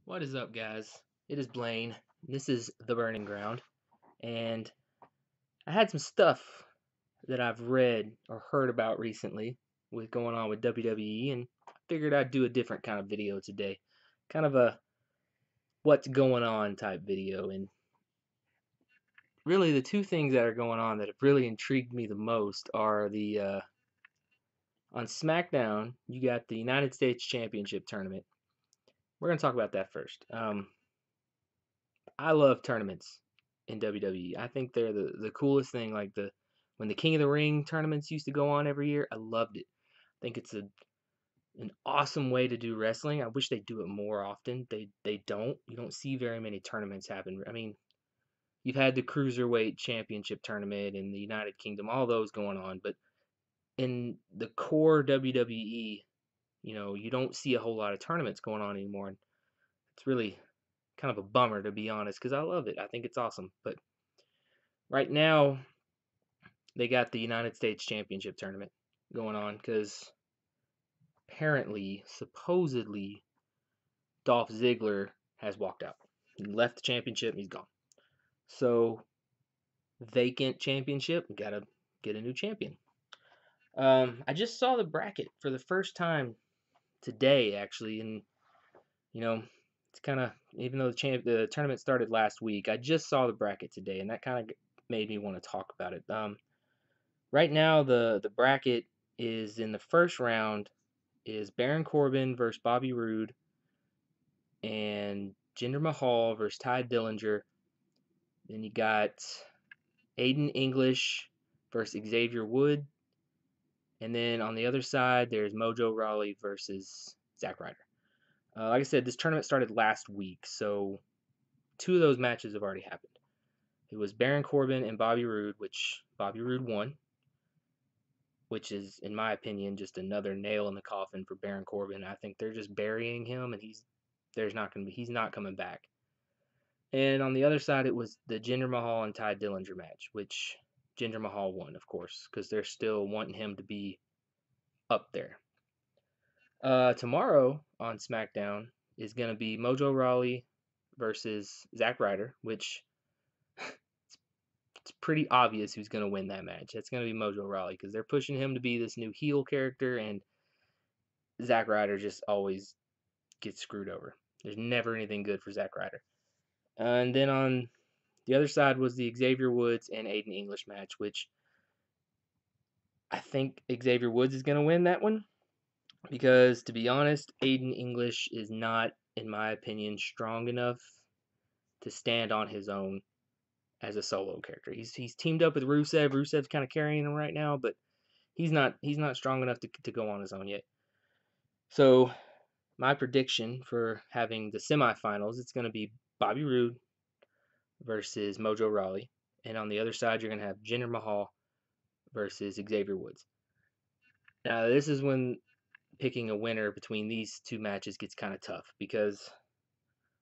What is up, guys? It is Blaine. This is The Burning Ground, and I had some stuff that I've read or heard about recently with going on with WWE, and I figured I'd do a different kind of video today. Kind of a what's going on type video, and really the two things that are going on that have really intrigued me the most are the on SmackDown, you got the United States Championship tournament. We're going to talk about that first. I love tournaments in WWE. I think they're the coolest thing. Like when the King of the Ring tournaments used to go on every year, I loved it. I think it's an awesome way to do wrestling. I wish they do it more often. They don't. You don't see very many tournaments happen. I mean, you've had the Cruiserweight Championship tournament in the United Kingdom, all those going on, but in the core WWE, you don't see a whole lot of tournaments going on anymore. And it's really kind of a bummer, to be honest, because I love it. I think it's awesome. But right now, they got the United States Championship tournament going on because apparently, supposedly, Dolph Ziggler has walked out. He left the championship and he's gone. So, vacant championship, gotta get a new champion. I just saw the bracket for the first time today, actually, and it's kind of, even though the tournament started last week, I just saw the bracket today, and that kind of made me want to talk about it. Right now, the bracket is in the first round is Baron Corbin versus Bobby Roode and Jinder Mahal versus Ty Dillinger. Then you got Aiden English versus Xavier Wood. And then on the other side, there's Mojo Rawley versus Zack Ryder. Like I said, this tournament started last week, so two of those matches have already happened. It was Baron Corbin and Bobby Roode, which Bobby Roode won, which is, in my opinion, just another nail in the coffin for Baron Corbin. I think they're just burying him, and he's not coming back. And on the other side, it was the Jinder Mahal and Ty Dillinger match, which Jinder Mahal won, of course, because they're still wanting him to be up there. Tomorrow on SmackDown is going to be Mojo Rawley versus Zack Ryder, which it's pretty obvious who's going to win that match. It's going to be Mojo Rawley because they're pushing him to be this new heel character, and Zack Ryder just always gets screwed over. There's never anything good for Zack Ryder. And then on the other side was the Xavier Woods and Aiden English match, which I think Xavier Woods is going to win that one because, to be honest, Aiden English is not, in my opinion, strong enough to stand on his own as a solo character. He's teamed up with Rusev. Rusev's kind of carrying him right now, but he's not strong enough to go on his own yet. So my prediction for having the semifinals, it's going to be Bobby Roode versus Mojo Rawley, and on the other side you're going to have Jinder Mahal versus Xavier Woods. Now this is when picking a winner between these two matches gets kind of tough because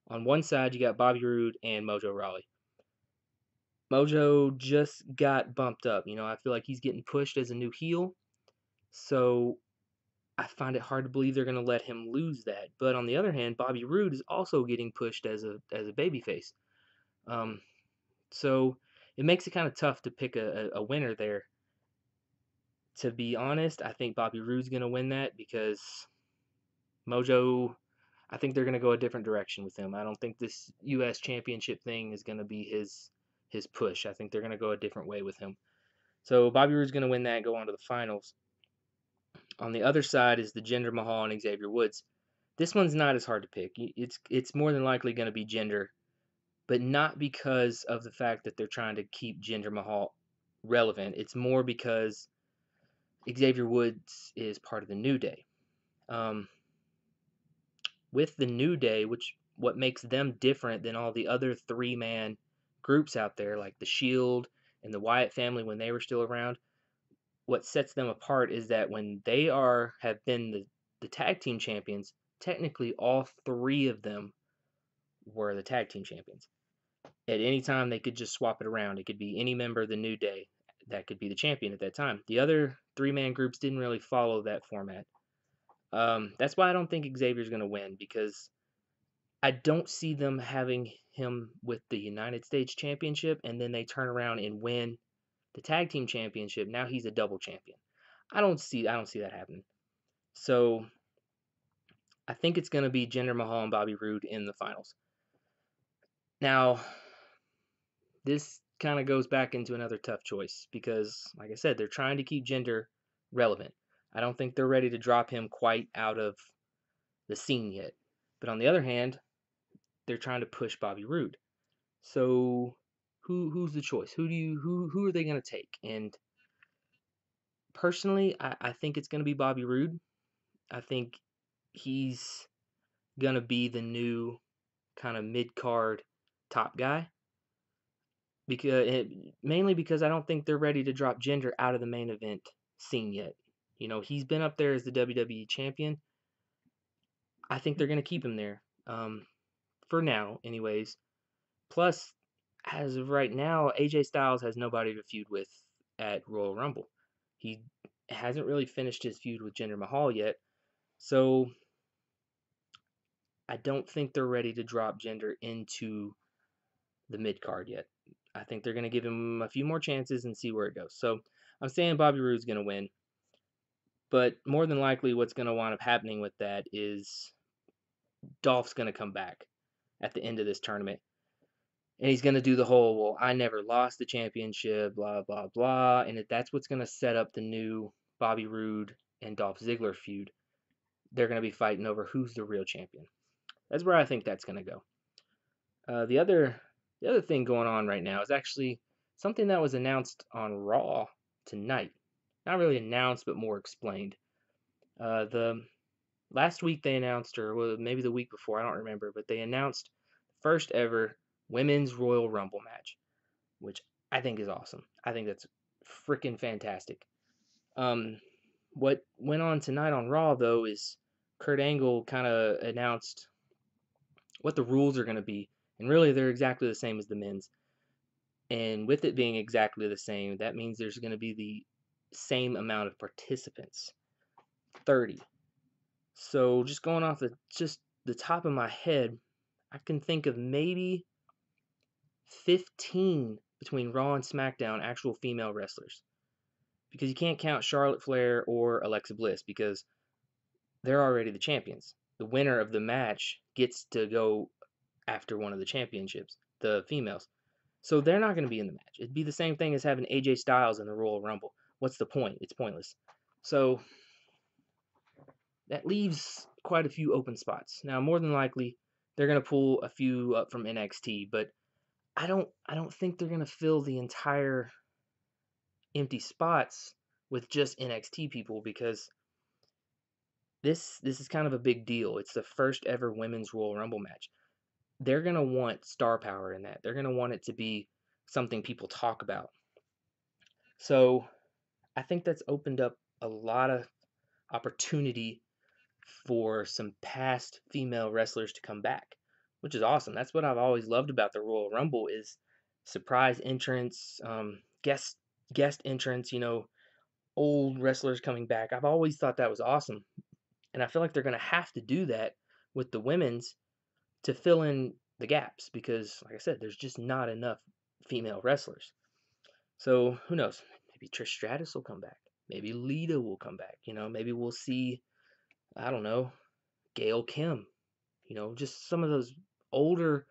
on one side you got Bobby Roode and Mojo Rawley. Mojo just got bumped up. I feel like he's getting pushed as a new heel. So I find it hard to believe they're going to let him lose that. But on the other hand, Bobby Roode is also getting pushed as a babyface. So it makes it kind of tough to pick a winner there. To be honest, I think Bobby Roode's going to win that because Mojo, I think they're going to go a different direction with him. I don't think this U.S. Championship thing is going to be his push. I think they're going to go a different way with him. So Bobby Roode's going to win that and go on to the finals. On the other side is the Jinder Mahal and Xavier Woods. This one's not as hard to pick. It's more than likely going to be Jinder, but not because of the fact that they're trying to keep Jinder Mahal relevant. It's more because Xavier Woods is part of the New Day. With the New Day, what makes them different than all the other three-man groups out there, like the Shield and the Wyatt family when they were still around, what sets them apart is that when they have been the tag team champions, technically all three of them were the tag team champions. At any time, they could just swap it around. It could be any member of the New Day that could be the champion at that time. The other three-man groups didn't really follow that format. That's why I don't think Xavier's going to win, because I don't see them having him with the United States Championship and then they turn around and win the tag team championship. Now he's a double champion. I don't see that happening. So I think it's going to be Jinder Mahal and Bobby Roode in the finals. Now, this kind of goes back into another tough choice because, like I said, they're trying to keep Jinder relevant. I don't think they're ready to drop him quite out of the scene yet. But on the other hand, they're trying to push Bobby Roode. So who's the choice? Who are they going to take? And personally, I think it's going to be Bobby Roode. I think he's going to be the new kind of mid-card top guy. Mainly because I don't think they're ready to drop Jinder out of the main event scene yet. You know, he's been up there as the WWE champion. I think they're going to keep him there. For now, anyways. Plus, as of right now, AJ Styles has nobody to feud with at Royal Rumble. He hasn't really finished his feud with Jinder Mahal yet. So I don't think they're ready to drop Jinder into the mid card yet. I think they're going to give him a few more chances and see where it goes. So I'm saying Bobby Roode's going to win. But more than likely, what's going to wind up happening with that is Dolph's going to come back at the end of this tournament. And he's going to do the whole, well, I never lost the championship, blah, blah, blah. And that's what's going to set up the new Bobby Roode and Dolph Ziggler feud. They're going to be fighting over who's the real champion. That's where I think that's going to go. The other thing going on right now is actually something that was announced on Raw tonight. Not really announced, but more explained. The last week they announced, or maybe the week before, I don't remember, but they announced the first ever Women's Royal Rumble match, which I think is awesome. I think that's freaking fantastic. What went on tonight on Raw, though, is Kurt Angle kind of announced what the rules are going to be, and really they're exactly the same as the men's. And with it being exactly the same, that means there's going to be the same amount of participants, 30. So just going off the top of my head, I can think of maybe 15 between Raw and SmackDown actual female wrestlers. Because you can't count Charlotte Flair or Alexa Bliss because they're already the champions. The winner of the match gets to go after one of the championships, the females. So they're not going to be in the match. It'd be the same thing as having AJ Styles in the Royal Rumble. What's the point? It's pointless. So that leaves quite a few open spots. Now, more than likely, they're going to pull a few up from NXT, but I don't think they're going to fill the entire empty spots with just NXT people because this is kind of a big deal. It's the first ever women's Royal Rumble match. They're going to want star power in that. They're going to want it to be something people talk about. So, I think that's opened up a lot of opportunity for some past female wrestlers to come back, which is awesome. That's what I've always loved about the Royal Rumble is surprise entrance, guest entrance, old wrestlers coming back. I've always thought that was awesome. And I feel like they're going to have to do that with the women's to fill in the gaps because, like I said, there's just not enough female wrestlers. So who knows? Maybe Trish Stratus will come back. Maybe Lita will come back. Maybe we'll see, I don't know, Gail Kim. Just some of those older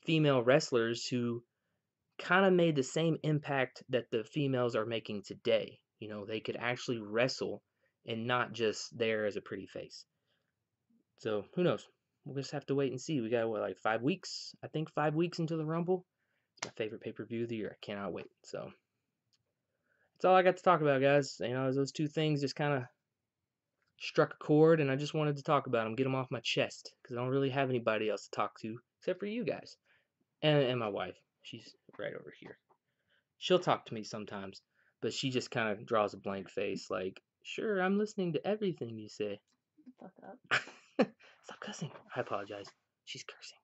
female wrestlers who kind of made the same impact that the females are making today. They could actually wrestle and not just there as a pretty face. So who knows? We'll just have to wait and see. We got, like 5 weeks? I think 5 weeks until the Rumble. It's my favorite pay-per-view of the year. I cannot wait. So that's all I got to talk about, guys. Those two things just kind of struck a chord, and I just wanted to talk about them, get them off my chest, because I don't really have anybody else to talk to except for you guys and my wife. She's right over here. She'll talk to me sometimes, but she just kind of draws a blank face, like, "Sure, I'm listening to everything you say." Fuck up. Stop cussing. I apologize. She's cursing.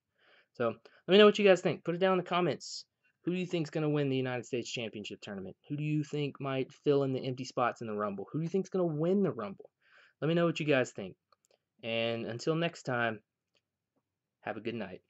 So let me know what you guys think. Put it down in the comments. Who do you think is going to win the United States Championship tournament? Who do you think might fill in the empty spots in the Rumble? Who do you think is going to win the Rumble? Let me know what you guys think. And until next time, Have a good night.